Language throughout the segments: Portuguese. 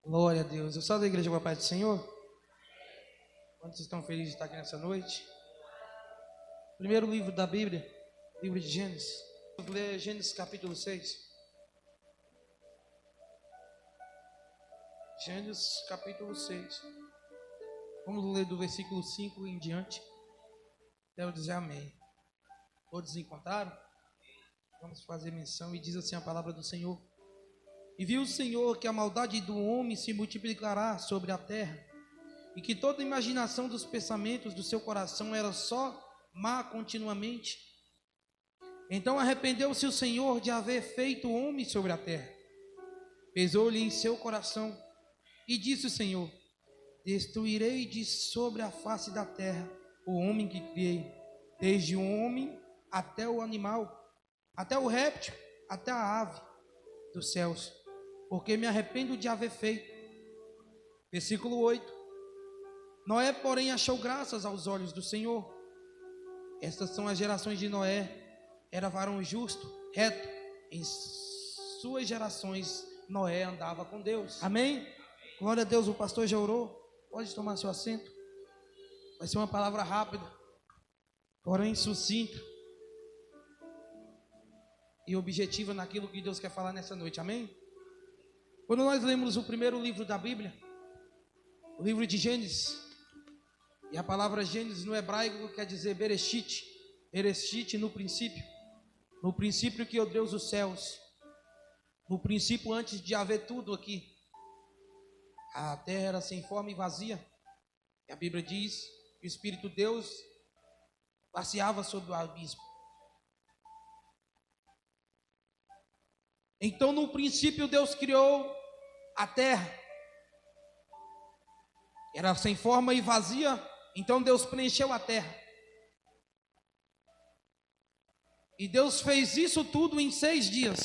Glória a Deus. Eu sou da igreja com a paz do Senhor. Quantos estão felizes de estar aqui nessa noite? Primeiro livro da Bíblia, livro de Gênesis. Vamos ler Gênesis capítulo 6. Gênesis capítulo 6. Vamos ler do versículo 5 em diante. Quero dizer amém. Todos encontraram? Vamos fazer menção e diz assim a palavra do Senhor. E viu o Senhor que a maldade do homem se multiplicará sobre a terra, e que toda imaginação dos pensamentos do seu coração era só má continuamente. Então arrependeu-se o Senhor de haver feito o homem sobre a terra. Pesou-lhe em seu coração, e disse o Senhor: destruirei de sobre a face da terra o homem que criei, desde o homem até o animal, até o réptil, até a ave dos céus, porque me arrependo de haver feito. Versículo 8. Noé, porém, achou graças aos olhos do Senhor. Estas são as gerações de Noé. Era varão justo, reto. Em suas gerações, Noé andava com Deus. Amém? Glória a Deus. O pastor já orou. Pode tomar seu assento. Vai ser uma palavra rápida, porém sucinta e objetiva naquilo que Deus quer falar nessa noite. Amém? Quando nós lemos o primeiro livro da Bíblia, o livro de Gênesis, e a palavra Gênesis no hebraico quer dizer Bereshit, Bereshit no princípio criou Deus os céus, no princípio antes de haver tudo aqui, a terra era sem forma e vazia, e a Bíblia diz que o Espírito de Deus passeava sobre o abismo. Então no princípio Deus criou a terra, era sem forma e vazia, então Deus preencheu a terra. E Deus fez isso tudo em 6 dias,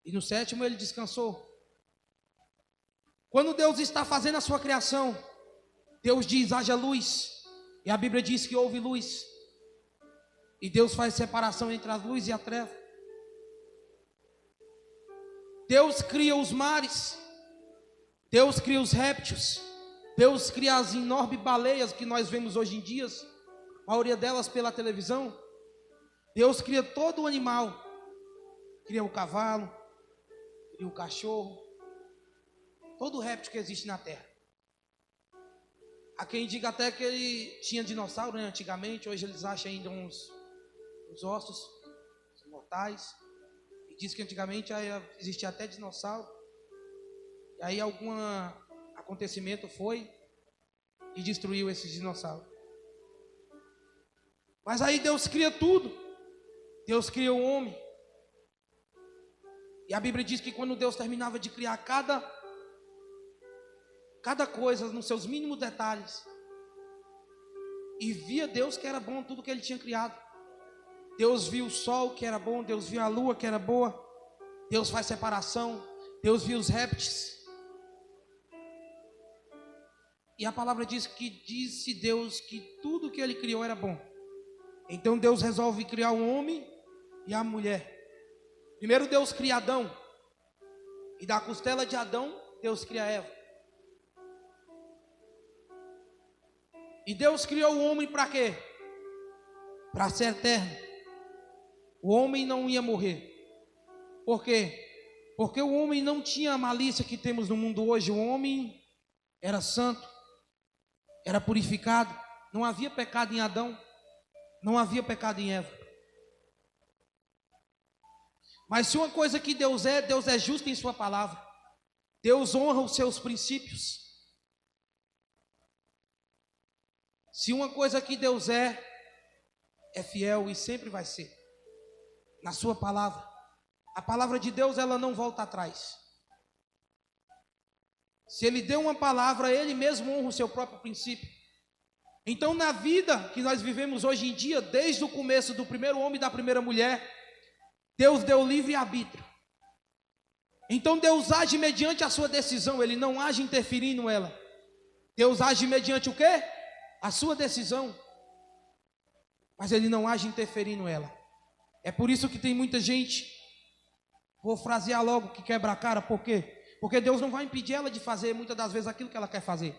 e no 7º ele descansou. Quando Deus está fazendo a sua criação, Deus diz: haja luz, e a Bíblia diz que houve luz, e Deus faz separação entre a luz e a treva. Deus cria os mares, Deus cria os répteis, Deus cria as enormes baleias que nós vemos hoje em dia, a maioria delas pela televisão. Deus cria todo o animal, cria o cavalo, cria o cachorro, todo o réptil que existe na terra. Há quem diga até que ele tinha dinossauro, né, antigamente, hoje eles acham ainda uns ossos mortais. Diz que antigamente existia até dinossauro. E aí algum acontecimento foi e destruiu esses dinossauros. Mas aí Deus cria tudo. Deus cria o homem. E a Bíblia diz que quando Deus terminava de criar cada coisa nos seus mínimos detalhes, e via Deus que era bom tudo que ele tinha criado. Deus viu o sol que era bom, Deus viu a lua que era boa, Deus faz separação, Deus viu os répteis. E a palavra diz que disse Deus que tudo que ele criou era bom. Então Deus resolve criar o homem e a mulher. Primeiro Deus cria Adão, e da costela de Adão Deus cria Eva. E Deus criou o homem para quê? Para ser eterno. O homem não ia morrer. Por quê? Porque o homem não tinha a malícia que temos no mundo hoje. O homem era santo, era purificado. Não havia pecado em Adão, não havia pecado em Eva. Mas se uma coisa que Deus é justo em sua palavra. Deus honra os seus princípios. Se uma coisa que Deus é fiel e sempre vai ser. Na sua palavra, a palavra de Deus, ela não volta atrás. Se ele deu uma palavra, ele mesmo honra o seu próprio princípio. Então na vida que nós vivemos hoje em dia, desde o começo do primeiro homem e da primeira mulher, Deus deu livre arbítrio. Então Deus age mediante a sua decisão, ele não age interferindo nela. Deus age mediante o quê? A sua decisão. Mas ele não age interferindo nela. É por isso que tem muita gente, vou frasear logo, que quebra a cara. Por quê? Porque Deus não vai impedir ela de fazer muitas das vezes aquilo que ela quer fazer.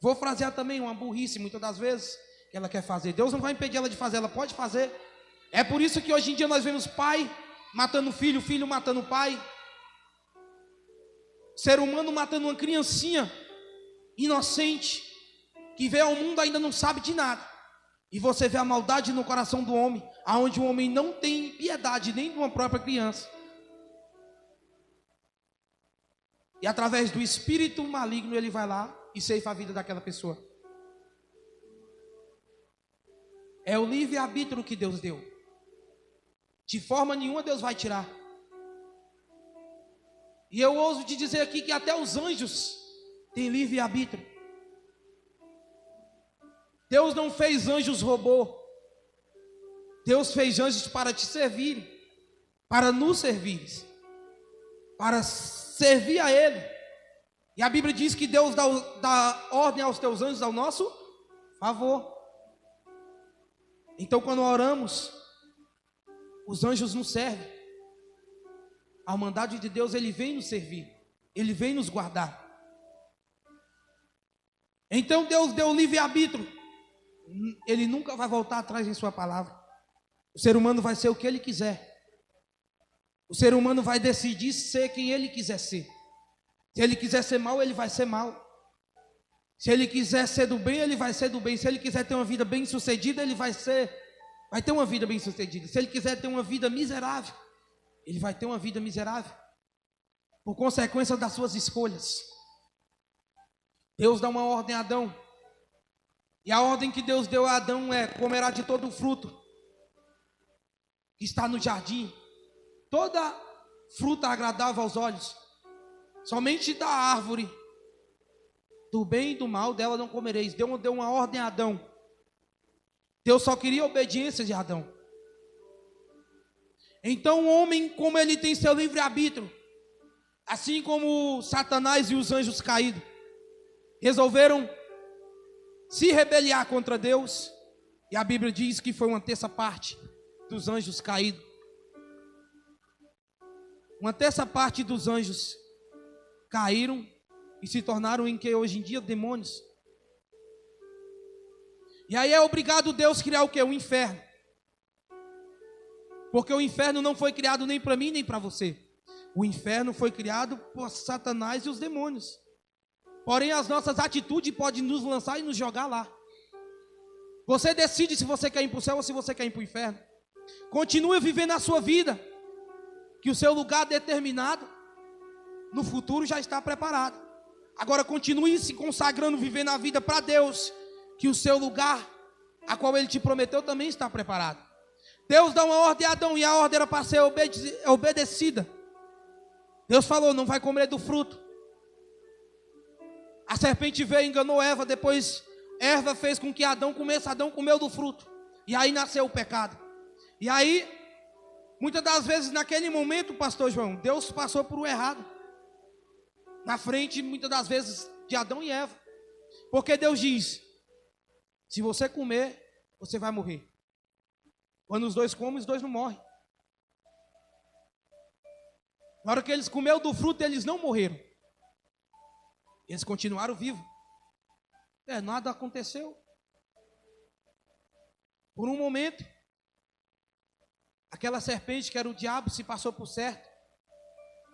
Vou frasear também uma burrice muitas das vezes que ela quer fazer. Deus não vai impedir ela de fazer, ela pode fazer. É por isso que hoje em dia nós vemos pai matando filho, filho matando pai. Ser humano matando uma criancinha inocente, que veio ao mundo ainda não sabe de nada. E você vê a maldade no coração do homem, aonde o homem não tem piedade nem de uma própria criança. E através do espírito maligno ele vai lá e ceifa a vida daquela pessoa. É o livre-arbítrio que Deus deu. De forma nenhuma Deus vai tirar. E eu ouso te dizer aqui que até os anjos têm livre-arbítrio. Deus não fez anjos robô. Deus fez anjos para te servir, para nos servir, para servir a Ele. E a Bíblia diz que Deus dá ordem aos teus anjos ao nosso favor. Então quando oramos, os anjos nos servem. A mandado de Deus, Ele vem nos servir, Ele vem nos guardar. Então Deus deu livre-arbítrio. Ele nunca vai voltar atrás em sua palavra. O ser humano vai ser o que ele quiser. O ser humano vai decidir ser quem ele quiser ser. Se ele quiser ser mal, ele vai ser mal. Se ele quiser ser do bem, ele vai ser do bem. Se ele quiser ter uma vida bem sucedida, ele vai ter uma vida bem sucedida. Se ele quiser ter uma vida miserável, ele vai ter uma vida miserável, por consequência das suas escolhas. Deus dá uma ordem a Adão, e a ordem que Deus deu a Adão é: comerá de todo o fruto que está no jardim, toda fruta agradável aos olhos, somente da árvore do bem e do mal dela não comereis. Deus deu uma ordem a Adão. Deus só queria a obediência de Adão. Então o homem, como ele tem seu livre-arbítrio, assim como Satanás e os anjos caídos, resolveram se rebeliar contra Deus, e a Bíblia diz que foi uma terça parte dos anjos caídos. Uma terça parte dos anjos caíram e se tornaram em que hoje em dia demônios. E aí é obrigado Deus criar o que? O inferno. Porque o inferno não foi criado nem para mim nem para você. O inferno foi criado por Satanás e os demônios. Porém as nossas atitudes podem nos lançar e nos jogar lá. Você decide se você quer ir para o céu ou se você quer ir para o inferno. Continue vivendo a sua vida, que o seu lugar determinado no futuro já está preparado. Agora continue se consagrando, vivendo a vida para Deus, que o seu lugar, a qual Ele te prometeu, também está preparado. Deus dá uma ordem a Adão, e a ordem era para ser obedecida. Deus falou: não vai comer do fruto. A serpente veio e enganou Eva, depois Eva fez com que Adão comesse, Adão comeu do fruto, e aí nasceu o pecado. E aí, muitas das vezes naquele momento, pastor João, Deus passou por o errado, na frente muitas das vezes de Adão e Eva, porque Deus diz: se você comer, você vai morrer. Quando os dois comem, os dois não morrem. Na hora que eles comeram do fruto, eles não morreram. Eles continuaram vivos. Nada aconteceu. Por um momento, aquela serpente que era o diabo se passou por certo,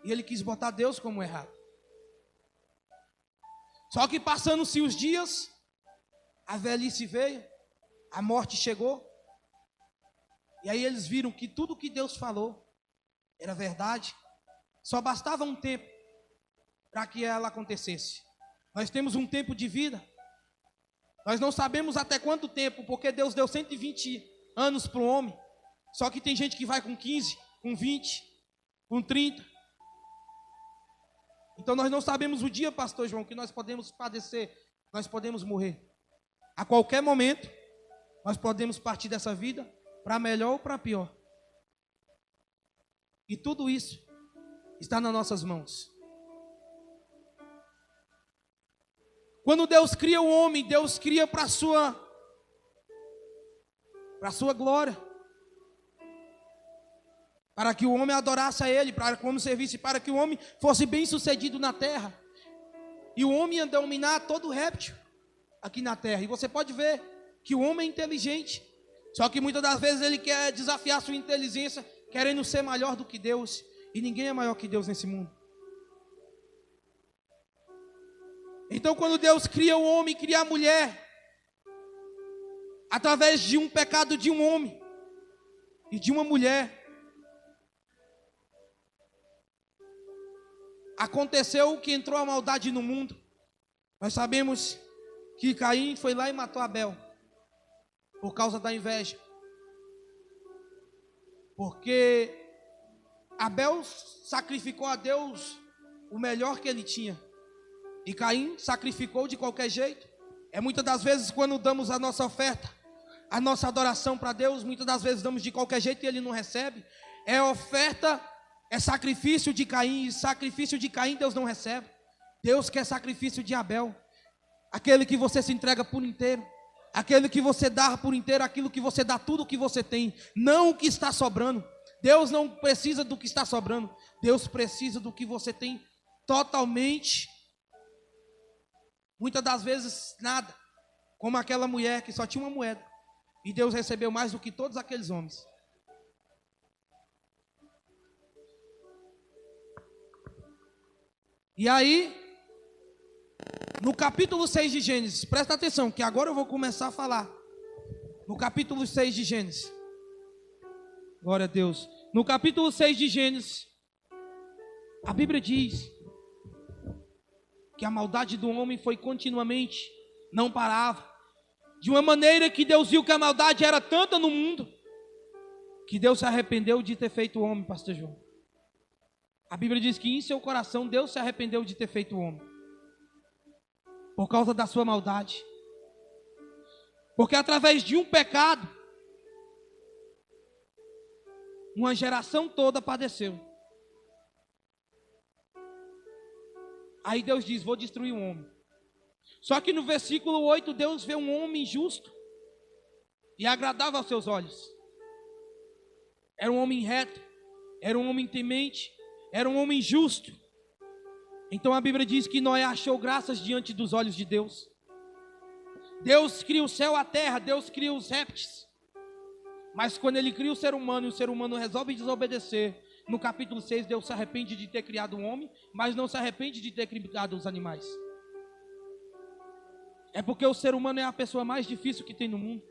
e ele quis botar Deus como errado. Só que passando-se os dias, a velhice veio, a morte chegou, e aí eles viram que tudo que Deus falou era verdade. Só bastava um tempo para que ela acontecesse. Nós temos um tempo de vida. Nós não sabemos até quanto tempo, porque Deus deu 120 anos para o homem. Só que tem gente que vai com 15, com 20, com 30. Então nós não sabemos o dia, pastor João, que nós podemos padecer, nós podemos morrer. A qualquer momento, nós podemos partir dessa vida para melhor ou para pior. E tudo isso está nas nossas mãos. Quando Deus cria o homem, Deus cria para a sua glória. para que o homem adorasse a ele, para que o homem servisse, para que o homem fosse bem sucedido na terra. E o homem ia dominar todo réptil aqui na terra. E você pode ver que o homem é inteligente, só que muitas das vezes ele quer desafiar sua inteligência, querendo ser maior do que Deus. E ninguém é maior que Deus nesse mundo. Então quando Deus cria o homem, cria a mulher, através de um pecado de um homem e de uma mulher, aconteceu que entrou a maldade no mundo. Nós sabemos que Caim foi lá e matou Abel, por causa da inveja. Porque Abel sacrificou a Deus o melhor que ele tinha, e Caim sacrificou de qualquer jeito. Muitas das vezes quando damos a nossa oferta, a nossa adoração para Deus, muitas das vezes damos de qualquer jeito e Ele não recebe. É sacrifício de Caim, e sacrifício de Caim Deus não recebe. Deus quer sacrifício de Abel, aquele que você se entrega por inteiro, aquele que você dá por inteiro, aquilo que você dá tudo o que você tem, não o que está sobrando. Deus não precisa do que está sobrando, Deus precisa do que você tem totalmente. Muitas das vezes nada, como aquela mulher que só tinha uma moeda, e Deus recebeu mais do que todos aqueles homens. E aí, no capítulo 6 de Gênesis, presta atenção, que agora eu vou começar a falar. No capítulo 6 de Gênesis, glória a Deus. No capítulo 6 de Gênesis, a Bíblia diz que a maldade do homem foi continuamente, não parava. De uma maneira que Deus viu que a maldade era tanta no mundo, que Deus se arrependeu de ter feito o homem, pastor João. A Bíblia diz que em seu coração Deus se arrependeu de ter feito o homem, por causa da sua maldade. Porque através de um pecado, uma geração toda padeceu. Aí Deus diz: vou destruir o homem. Só que no versículo 8, Deus vê um homem justo e agradável aos seus olhos. Era um homem reto, era um homem temente, era um homem justo. Então a Bíblia diz que Noé achou graças diante dos olhos de Deus. Deus cria o céu e a terra, Deus cria os répteis. Mas quando ele cria o ser humano e o ser humano resolve desobedecer, no capítulo 6 Deus se arrepende de ter criado um homem, mas não se arrepende de ter criado os animais. É porque o ser humano é a pessoa mais difícil que tem no mundo.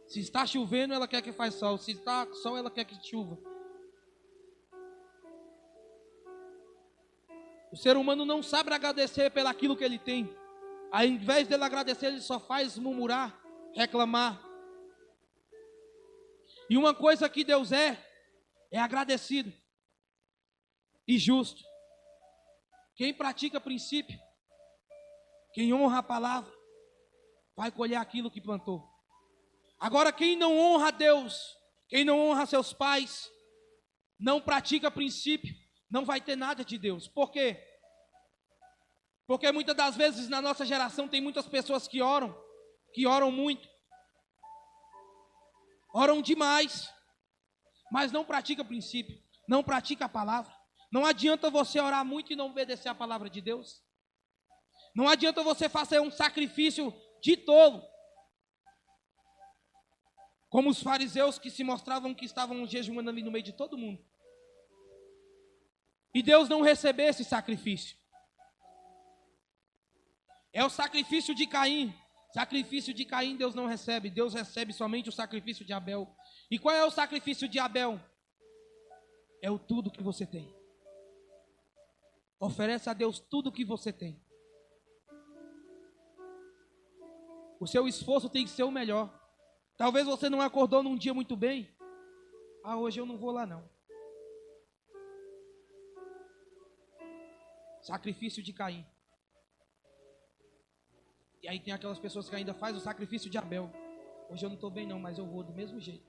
Se está chovendo, ela quer que faça sol. Se está sol, ela quer que chuva. O ser humano não sabe agradecer pelo aquilo que ele tem. Ao invés dele agradecer, ele só faz murmurar, reclamar. E uma coisa que Deus é agradecido e justo. Quem pratica princípio, quem honra a palavra, vai colher aquilo que plantou. Agora, quem não honra a Deus, quem não honra seus pais, não pratica princípio, não vai ter nada de Deus. Por quê? Porque muitas das vezes na nossa geração tem muitas pessoas que oram muito, oram demais, mas não pratica princípio, não pratica a palavra. Não adianta você orar muito e não obedecer a palavra de Deus. Não adianta você fazer um sacrifício de tolo, como os fariseus que se mostravam que estavam jejuando ali no meio de todo mundo, e Deus não receber esse sacrifício. É o sacrifício de Caim. Sacrifício de Caim Deus não recebe. Deus recebe somente o sacrifício de Abel. E qual é o sacrifício de Abel? É o tudo que você tem. Oferece a Deus tudo que você tem. O seu esforço tem que ser o melhor. Talvez você não acordou num dia muito bem. Hoje eu não vou lá não. Sacrifício de Caim. E aí tem aquelas pessoas que ainda fazem o sacrifício de Abel. Hoje eu não estou bem não, mas eu vou do mesmo jeito,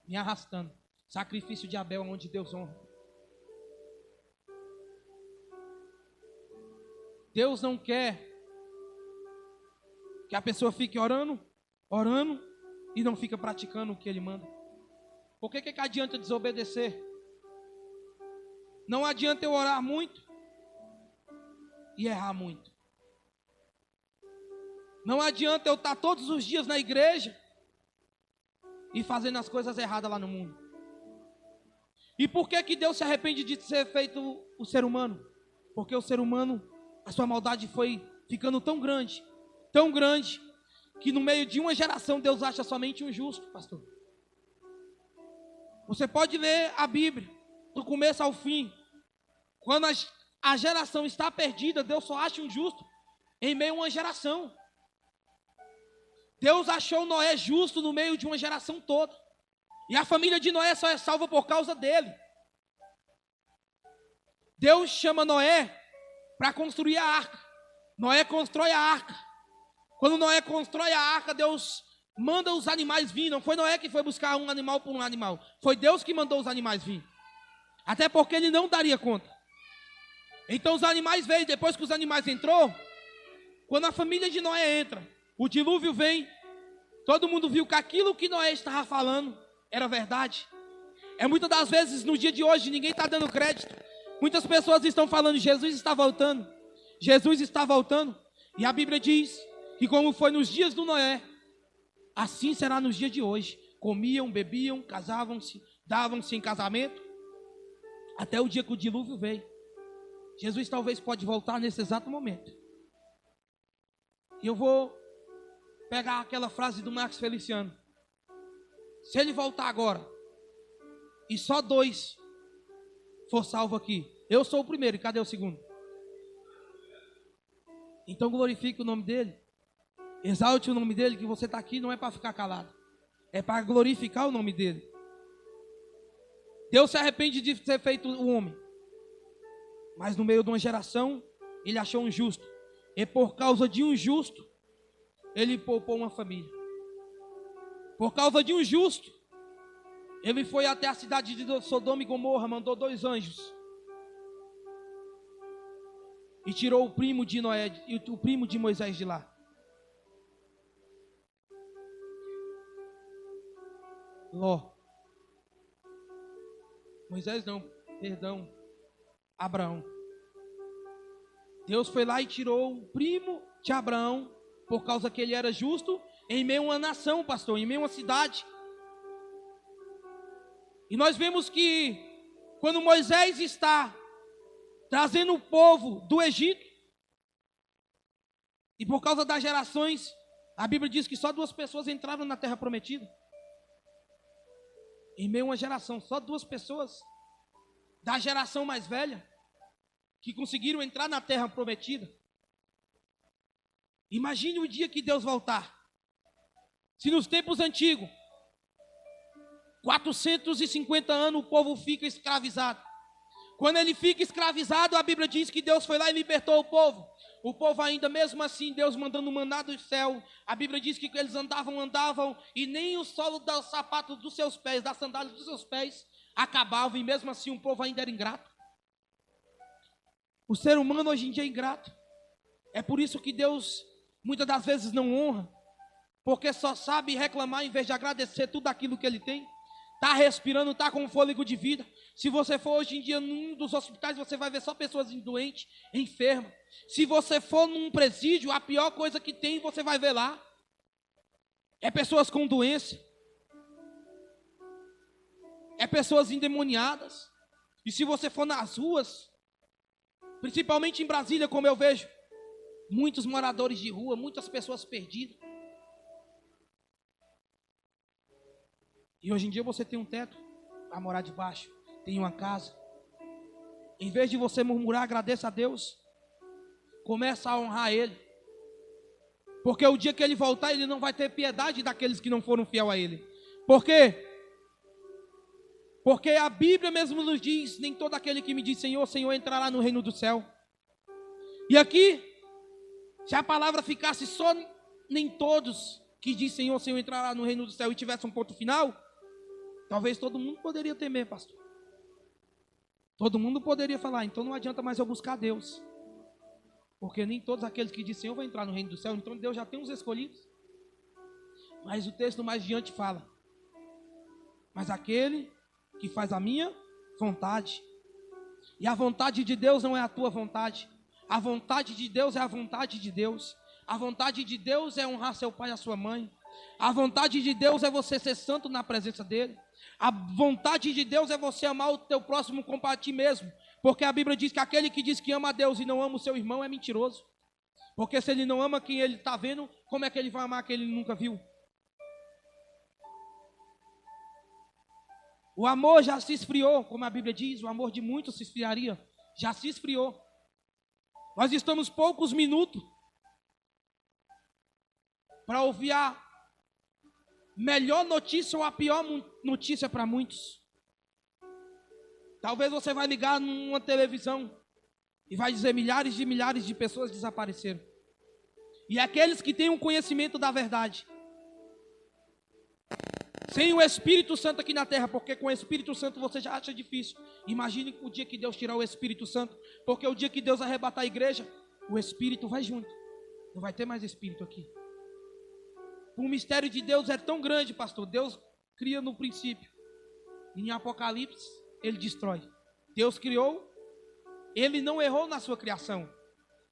me arrastando. Sacrifício de Abel, onde Deus honra. Deus não quer que a pessoa fique orando e não fica praticando o que Ele manda. Porque que adianta desobedecer? Não adianta eu orar muito e errar muito. Não adianta eu estar todos os dias na igreja e fazendo as coisas erradas lá no mundo. E por que Deus se arrepende de ser feito o ser humano? Porque o ser humano, a sua maldade foi ficando tão grande, que no meio de uma geração Deus acha somente um justo, pastor. Você pode ler a Bíblia, do começo ao fim. Quando a geração está perdida, Deus só acha um justo em meio a uma geração. Deus achou Noé justo no meio de uma geração toda. E a família de Noé só é salva por causa dele. Deus chama Noé para construir a arca. Noé constrói a arca. Quando Noé constrói a arca, Deus manda os animais vir. Não foi Noé que foi buscar um animal por um animal. Foi Deus que mandou os animais vir. Até porque ele não daria conta. Então os animais veio. Depois que os animais entrou, quando a família de Noé entra, o dilúvio vem. Todo mundo viu que aquilo que Noé estava falando era verdade. É muitas das vezes no dia de hoje ninguém está dando crédito. Muitas pessoas estão falando: Jesus está voltando. Jesus está voltando. E a Bíblia diz que como foi nos dias do Noé, assim será nos dias de hoje. Comiam, bebiam, casavam-se, davam-se em casamento, até o dia que o dilúvio veio. Jesus talvez pode voltar nesse exato momento. E eu vou pegar aquela frase do Marcos Feliciano. Se ele voltar agora, e só 2 for salvo aqui, eu sou o primeiro, e cadê o segundo? Então glorifique o nome dele. Exalte o nome dele, que você está aqui não é para ficar calado. É para glorificar o nome dele. Deus se arrepende de ter feito o homem. Mas no meio de uma geração, ele achou um justo. E por causa de um justo, ele poupou uma família. Por causa de um justo, ele foi até a cidade de Sodoma e Gomorra, mandou 2 anjos. E tirou o primo de Noé e o primo de Moisés de lá. Ló. Moisés não, perdão. Abraão. Deus foi lá e tirou o primo de Abraão, por causa que ele era justo, em meio a uma nação, pastor, em meio a uma cidade. E nós vemos que quando Moisés está trazendo o povo do Egito, e por causa das gerações, a Bíblia diz que só 2 pessoas entraram na terra prometida. Em meio a uma geração, só 2 pessoas da geração mais velha que conseguiram entrar na terra prometida. Imagine o dia que Deus voltar. Se nos tempos antigos, 450 anos o povo fica escravizado. Quando ele fica escravizado, a Bíblia diz que Deus foi lá e libertou o povo. O povo ainda, mesmo assim, Deus mandando maná do céu. A Bíblia diz que eles andavam, e nem o solo dos sapatos dos seus pés, das sandálias dos seus pés, acabava. E mesmo assim o povo ainda era ingrato. O ser humano hoje em dia é ingrato. É por isso que Deus muitas das vezes não honra, porque só sabe reclamar em vez de agradecer tudo aquilo que ele tem. Está respirando, está com fôlego de vida. Se você for hoje em dia num dos hospitais, você vai ver só pessoas doentes, enfermas. Se você for num presídio, a pior coisa que tem, você vai ver lá é pessoas com doença, é pessoas endemoniadas. E se você for nas ruas, principalmente em Brasília, como eu vejo, muitos moradores de rua, muitas pessoas perdidas. E hoje em dia você tem um teto para morar debaixo, tem uma casa. Em vez de você murmurar, agradeça a Deus. Começa a honrar Ele. Porque o dia que Ele voltar, Ele não vai ter piedade daqueles que não foram fiel a Ele. Por quê? Porque a Bíblia mesmo nos diz: nem todo aquele que me diz Senhor, Senhor entrará no reino do céu. E aqui, se a palavra ficasse só nem todos que diz Senhor, Senhor entrará no reino do céu e tivesse um ponto final, talvez todo mundo poderia temer, pastor. Todo mundo poderia falar: então não adianta mais eu buscar Deus. Porque nem todos aqueles que dizem Senhor vão entrar no reino do céu. Então Deus já tem uns escolhidos. Mas o texto mais adiante fala mas aquele que faz a minha vontade. E a vontade de Deus não é a tua vontade. A vontade de Deus é a vontade de Deus. A vontade de Deus é honrar seu pai e a sua mãe. A vontade de Deus é você ser santo na presença dele. A vontade de Deus é você amar o teu próximo como a ti mesmo. Porque a Bíblia diz que aquele que diz que ama a Deus e não ama o seu irmão é mentiroso. Porque se ele não ama quem ele está vendo, como é que ele vai amar quem ele nunca viu? O amor já se esfriou, como a Bíblia diz, o amor de muitos se esfriaria. Já se esfriou. Nós estamos poucos minutos para ouvir a melhor notícia ou a pior notícia para muitos. Talvez você vai ligar numa televisão e vai dizer milhares de pessoas desapareceram. E aqueles que têm um conhecimento da verdade, sem o Espírito Santo aqui na terra, porque com o Espírito Santo você já acha difícil. Imagine o dia que Deus tirar o Espírito Santo, porque o dia que Deus arrebatar a igreja, o Espírito vai junto. Não vai ter mais Espírito aqui. O mistério de Deus é tão grande, pastor. Deus cria no princípio. Em Apocalipse, ele destrói. Deus criou, ele não errou na sua criação,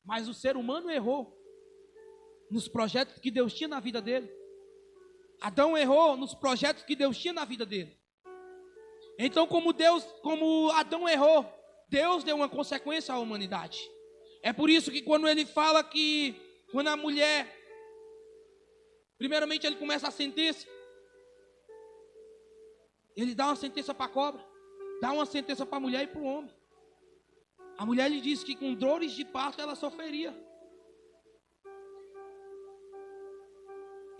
mas o ser humano errou nos projetos que Deus tinha na vida dele. Adão errou nos projetos que Deus tinha na vida dele. Então, como Adão errou, Deus deu uma consequência à humanidade. É por isso que quando ele fala que, quando a mulher, primeiramente ele começa a sentença, ele dá uma sentença para a cobra, dá uma sentença para a mulher e para o homem. A mulher lhe disse que com dores de parto ela sofreria.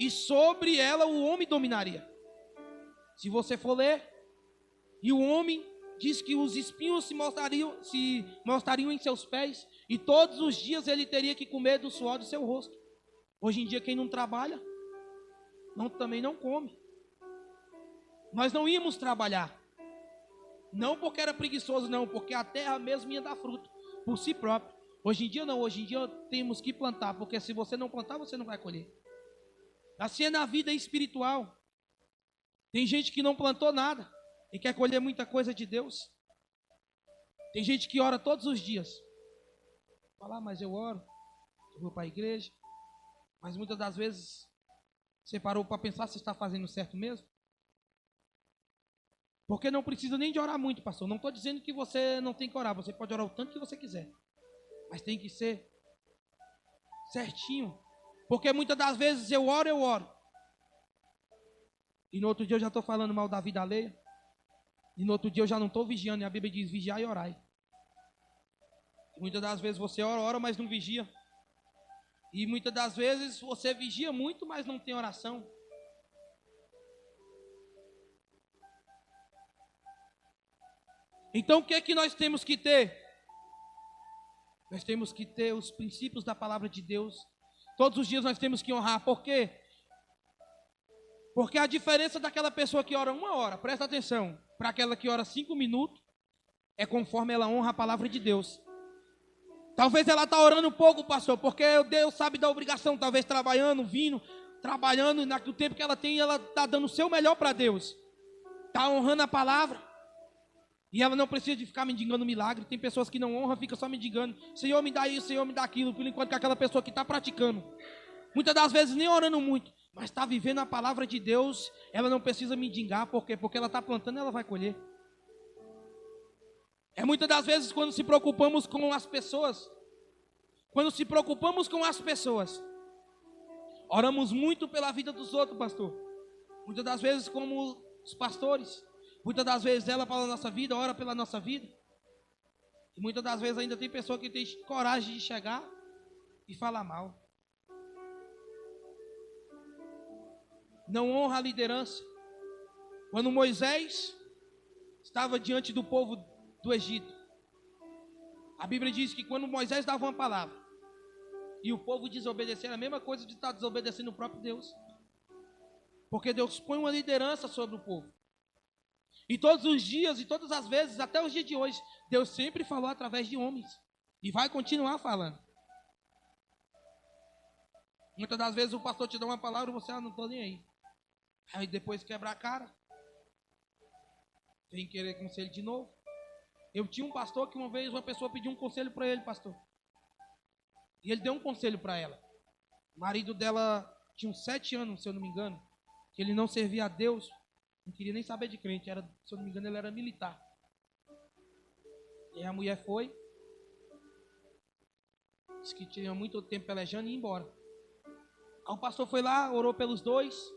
E sobre ela o homem dominaria. Se você for ler, e o homem diz que os espinhos se mostrariam em seus pés, e todos os dias ele teria que comer do suor do seu rosto. Hoje em dia quem não trabalha, também não come. Nós não íamos trabalhar, não porque era preguiçoso, não, porque a terra mesmo ia dar fruto, por si próprio. Hoje em dia não, hoje em dia temos que plantar, porque se você não plantar, você não vai colher. Assim é na vida espiritual. Tem gente que não plantou nada e quer colher muita coisa de Deus. Tem gente que ora todos os dias. Fala, mas eu oro, eu vou para a igreja. Mas muitas das vezes você parou para pensar se está fazendo certo mesmo? Porque não precisa nem de orar muito, pastor. Não estou dizendo que você não tem que orar. Você pode orar o tanto que você quiser. Mas tem que ser certinho. Porque muitas das vezes eu oro. E no outro dia eu já estou falando mal da vida alheia. E no outro dia eu já não estou vigiando. E a Bíblia diz, vigiai e orai. E muitas das vezes você ora, mas não vigia. E muitas das vezes você vigia muito, mas não tem oração. Então o que é que nós temos que ter? Nós temos que ter os princípios da palavra de Deus. Todos os dias nós temos que honrar. Por quê? Porque a diferença daquela pessoa que ora 1 hora, presta atenção, para aquela que ora 5 minutos, é conforme ela honra a palavra de Deus. Talvez ela está orando um pouco, pastor, porque Deus sabe da obrigação, talvez trabalhando, trabalhando, e no tempo que ela tem, ela está dando o seu melhor para Deus. Está honrando a palavra. E ela não precisa de ficar mendigando milagre. Tem pessoas que não honram, ficam só mendigando. Senhor, me dá isso, Senhor, me dá aquilo. Por enquanto que aquela pessoa que está praticando, muitas das vezes nem orando muito, mas está vivendo a palavra de Deus, ela não precisa mendigar. Por quê? Porque ela está plantando e ela vai colher. É muitas das vezes quando se preocupamos com as pessoas. Quando se preocupamos com as pessoas, oramos muito pela vida dos outros, pastor. Muitas das vezes como os pastores. Muitas das vezes ela pela nossa vida, ora pela nossa vida. E muitas das vezes ainda tem pessoa que tem coragem de chegar e falar mal. Não honra a liderança. Quando Moisés estava diante do povo do Egito, a Bíblia diz que quando Moisés dava uma palavra e o povo desobedecia, era a mesma coisa de estar desobedecendo o próprio Deus. Porque Deus põe uma liderança sobre o povo. E todos os dias e todas as vezes, até os dias de hoje, Deus sempre falou através de homens. E vai continuar falando. Muitas das vezes o pastor te dá uma palavra e você, não estou nem aí. Aí depois quebra a cara. Vem querer conselho de novo. Eu tinha um pastor que uma vez uma pessoa pediu um conselho para ele, pastor. E ele deu um conselho para ela. O marido dela tinha uns 7 anos, se eu não me engano, que ele não servia a Deus, não queria nem saber de crente, se eu não me engano, ele era militar. E a mulher foi, disse que tinha muito tempo pelejando e ia embora. Aí o pastor foi lá, orou pelos dois,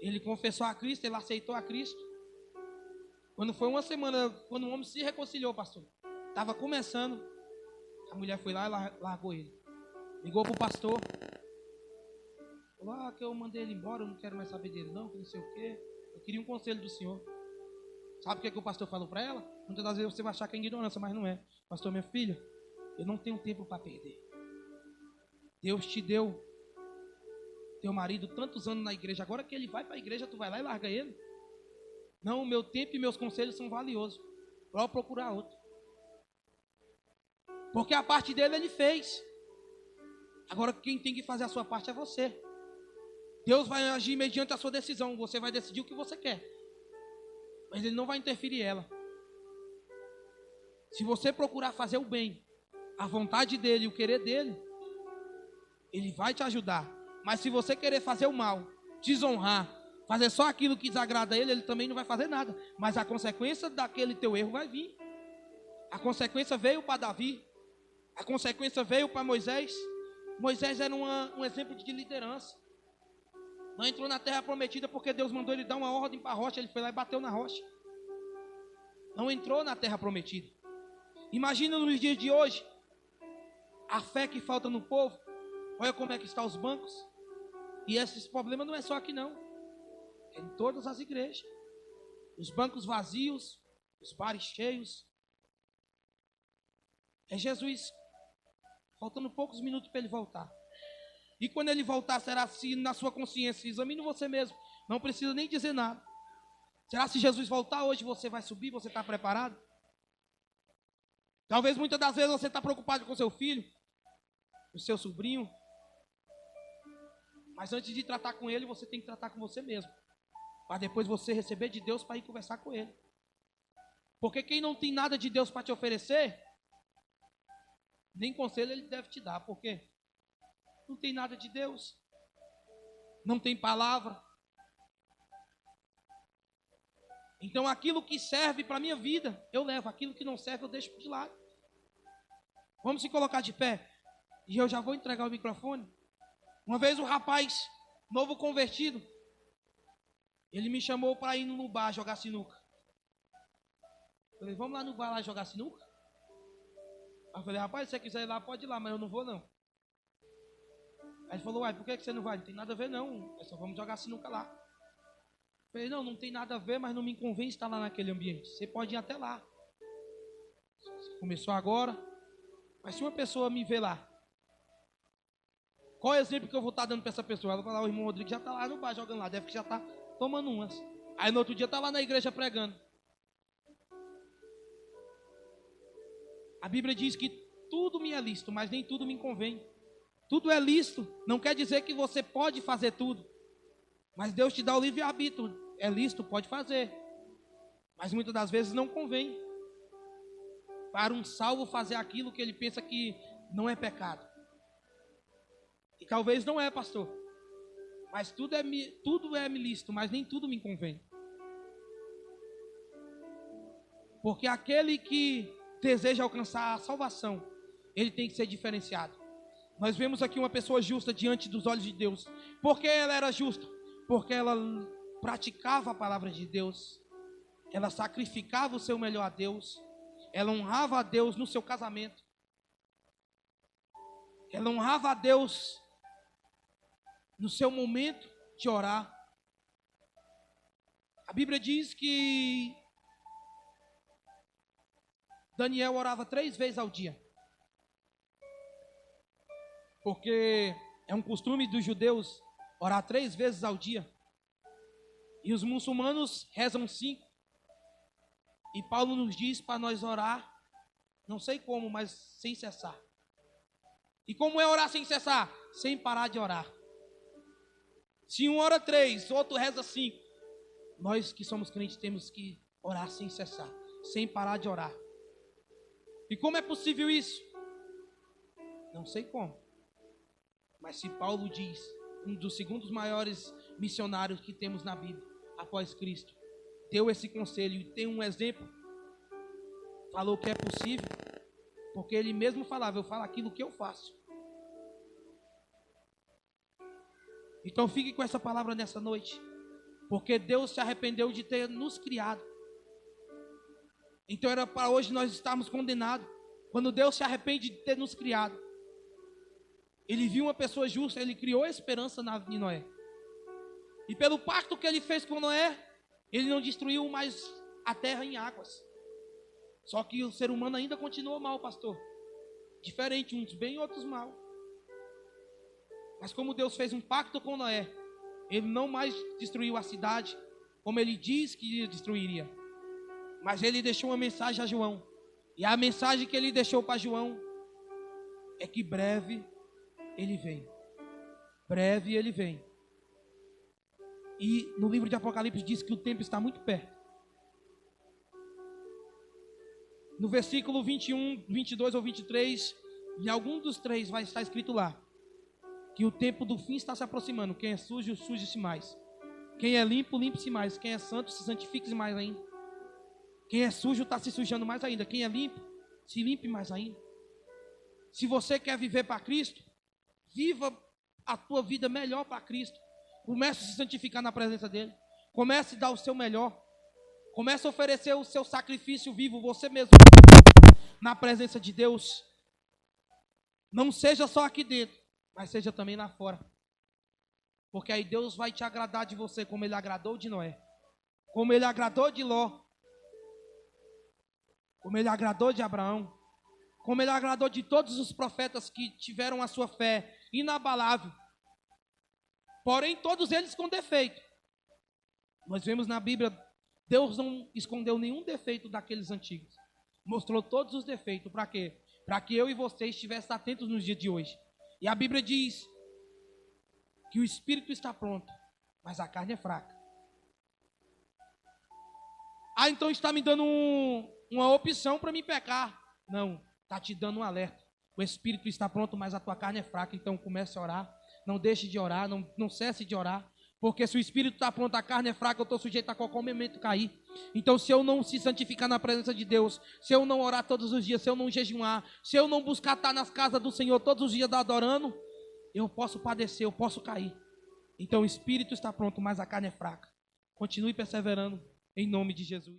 ele confessou a Cristo, ele aceitou a Cristo. Quando foi uma semana, quando o homem se reconciliou, pastor, estava começando, a mulher foi lá e largou ele. Ligou para o pastor, falou, que eu mandei ele embora, eu não quero mais saber dele não, que não sei o quê. Eu queria um conselho do senhor. Sabe o que o pastor falou para ela? Muitas das vezes você vai achar que é ignorância, mas não é. Pastor, minha filha, eu não tenho tempo para perder. Deus te deu teu marido tantos anos na igreja, agora que ele vai para a igreja, tu vai lá e larga ele? Não, o meu tempo e meus conselhos são valiosos. Vou procurar outro. Porque a parte dele ele fez. Agora quem tem que fazer a sua parte é você. Deus vai agir mediante a sua decisão. Você vai decidir o que você quer. Mas ele não vai interferir ela. Se você procurar fazer o bem, a vontade dele, o querer dele, ele vai te ajudar. Mas se você querer fazer o mal, desonrar, fazer só aquilo que desagrada a ele, ele também não vai fazer nada. Mas a consequência daquele teu erro vai vir. A consequência veio para Davi. A consequência veio para Moisés. Moisés era um exemplo de liderança. Não entrou na terra prometida porque Deus mandou ele dar uma ordem para a rocha. Ele foi lá e bateu na rocha. Não entrou na terra prometida. Imagina nos dias de hoje a fé que falta no povo. Olha como é que estão os bancos. E esses problemas não é só aqui não. É em todas as igrejas. Os bancos vazios, os bares cheios. É Jesus faltando poucos minutos para ele voltar. E quando ele voltar, será se na sua consciência, examine você mesmo, não precisa nem dizer nada. Será se Jesus voltar hoje, você vai subir, você está preparado? Talvez muitas das vezes você está preocupado com seu filho, com seu sobrinho. Mas antes de tratar com ele, você tem que tratar com você mesmo. Para depois você receber de Deus para ir conversar com ele. Porque quem não tem nada de Deus para te oferecer, nem conselho ele deve te dar. Por quê? Não tem nada de Deus. Não tem palavra. Então aquilo que serve para a minha vida, eu levo. Aquilo que não serve, eu deixo de lado. Vamos se colocar de pé. E eu já vou entregar o microfone. Uma vez um rapaz, novo convertido, ele me chamou para ir no bar jogar sinuca. Eu falei, vamos lá no bar lá jogar sinuca? Aí eu falei, rapaz, se você quiser ir lá, pode ir lá, mas eu não vou não. Aí ele falou, uai, por que você não vai? Não tem nada a ver não, nós só vamos jogar sinuca lá. Eu falei, não tem nada a ver, mas não me convém estar lá naquele ambiente. Você pode ir até lá. Começou agora, mas se uma pessoa me vê lá, qual é o exemplo que eu vou estar dando para essa pessoa? Ela vai falar, o irmão Rodrigo já está lá no bar jogando lá, deve que já está tomando umas. Aí no outro dia está lá na igreja pregando. A Bíblia diz que tudo me é lícito, mas nem tudo me convém. Tudo é lícito, não quer dizer que você pode fazer tudo. Mas Deus te dá o livre-arbítrio. É lícito, pode fazer. Mas muitas das vezes não convém. Para um salvo fazer aquilo que ele pensa que não é pecado. E talvez não é, pastor. Mas tudo é lícito, mas nem tudo me convém. Porque aquele que deseja alcançar a salvação, ele tem que ser diferenciado. Nós vemos aqui uma pessoa justa diante dos olhos de Deus. Por que ela era justa? Porque ela praticava a palavra de Deus. Ela sacrificava o seu melhor a Deus. Ela honrava a Deus no seu casamento. Ela honrava a Deus no seu momento de orar. A Bíblia diz que Daniel orava 3 vezes ao dia. Porque é um costume dos judeus orar 3 vezes ao dia. E os muçulmanos rezam 5. E Paulo nos diz para nós orar, não sei como, mas sem cessar. E como é orar sem cessar? Sem parar de orar. Se um ora 3, outro reza 5. Nós que somos crentes temos que Orar sem cessar, sem parar de orar. E como é possível isso? Não sei como. Mas se Paulo diz, um dos segundos maiores missionários que temos na Bíblia, após Cristo, deu esse conselho e tem um exemplo, falou que é possível, porque ele mesmo falava, eu falo aquilo que eu faço. Então fique com essa palavra nessa noite, porque Deus se arrependeu de ter nos criado. Então era para hoje nós estarmos condenados. Quando Deus se arrepende de ter nos criado, Ele viu uma pessoa justa, Ele criou esperança em Noé. E pelo pacto que Ele fez com Noé, Ele não destruiu mais a terra em águas. Só que o ser humano ainda continua mal, pastor. Diferente, uns bem e outros mal. Mas como Deus fez um pacto com Noé, Ele não mais destruiu a cidade, como Ele disse que destruiria. Mas Ele deixou uma mensagem a João. E a mensagem que Ele deixou para João é que breve Ele vem. Breve Ele vem. E no livro de Apocalipse diz que o tempo está muito perto. No versículo 21, 22 ou 23, em algum dos três vai estar escrito lá, que o tempo do fim está se aproximando. Quem é sujo, suje-se mais. Quem é limpo, limpe-se mais. Quem é santo, se santifique mais ainda. Quem é sujo está se sujando mais ainda. Quem é limpo, se limpe mais ainda. Se você quer viver para Cristo, viva a tua vida melhor para Cristo. Comece a se santificar na presença dEle. Comece a dar o seu melhor. Comece a oferecer o seu sacrifício vivo, você mesmo, na presença de Deus. Não seja só aqui dentro, mas seja também lá fora. Porque aí Deus vai te agradar de você, como Ele agradou de Noé, como Ele agradou de Ló, como Ele agradou de Abraão, como Ele agradou de todos os profetas que tiveram a sua fé inabalável. Porém, todos eles com defeito. Nós vemos na Bíblia, Deus não escondeu nenhum defeito daqueles antigos. Mostrou todos os defeitos. Para quê? Para que eu e você estivessem atentos nos dias de hoje. E a Bíblia diz que o espírito está pronto, mas a carne é fraca. Ah, então está me dando uma opção para me pecar. Não, está te dando um alerta. O espírito está pronto, mas a tua carne é fraca. Então comece a orar. Não deixe de orar, não cesse de orar. Porque se o espírito está pronto, a carne é fraca, eu estou sujeito a qualquer momento cair. Então se eu não se santificar na presença de Deus, se eu não orar todos os dias, se eu não jejuar, se eu não buscar estar nas casas do Senhor todos os dias adorando, eu posso padecer, eu posso cair. Então o espírito está pronto, mas a carne é fraca. Continue perseverando em nome de Jesus.